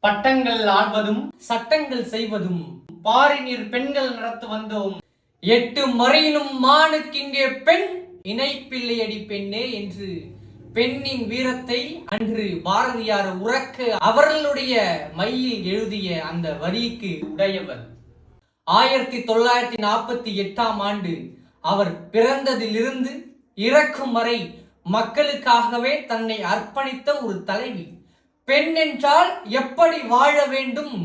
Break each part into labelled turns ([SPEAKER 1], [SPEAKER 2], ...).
[SPEAKER 1] பட்டங்கள் ஆள்வதும் சட்டங்கள் செய்வதும் பாரினிர் பெண்கள் நடத்து வந்தோம். 8 மறையினும் மானுக்கிங்கே பெண் இணைப்பில்லையடி பெண்ணே என்று பெண்ணின் வீரத்தை அன்று பாரதியார் உறக்க அவர்களுடைய மையில் எழுதிய அந்த வரிக்கு உடையவர். 1948ஆம் ஆண்டு அவர் பிறந்ததிலிருந்து இறக்கும் வரை மக்களுக்காகவே தன்னை அர்ப்பணித்த ஒரு தலைவி. பெண் என்றால் எப்படி வாழ வேண்டும்,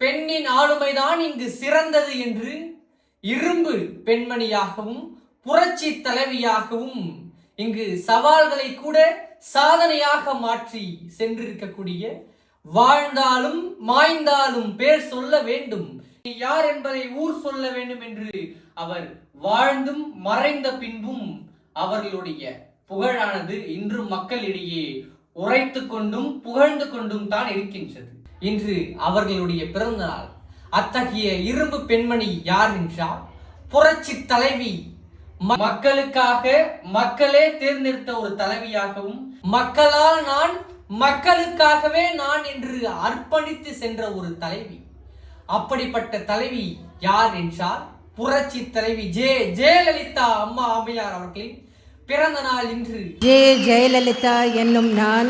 [SPEAKER 1] பெண்ணின் ஆளுமைதான் இங்கு சிறந்தது என்று இரும்பு பெண்மணியாகவும் புரட்சி தலைவியாகவும் இங்கு சவால்களை கூட சாதனையாக மாற்றி சென்றிருக்கக்கூடிய, வாழ்ந்தாலும் மாய்ந்தாலும் பேர் சொல்ல வேண்டும், யார் என்பதை ஊர் சொல்ல வேண்டும் என்று அவர் வாழ்ந்தும் மறைந்த பின்பும் அவர்களுடைய புகழானது இன்றும் மக்களிடையே உரைத்து கொண்டும் புகழ்ந்து கொண்டும் தான் இருக்கின்றது. இன்று அவர்களுடைய பிறந்த நாள். அத்தகைய இரும்பு பெண்மணி யார் என்றால் புரட்சி தலைவி. மக்களுக்காக மக்களே தேர்ந்தெடுத்த ஒரு தலைவியாகவும், மக்களால் நான் மக்களுக்காகவே நான் என்று அர்ப்பணித்து சென்ற ஒரு தலைவி. அப்படிப்பட்ட தலைவி யார் என்றால் புரட்சி தலைவி ஜெயலலிதா அம்மா அம்மையார் அவர்களின் பிறந்த நாள் இன்று.
[SPEAKER 2] ஜெயலலிதா என்னும் நான்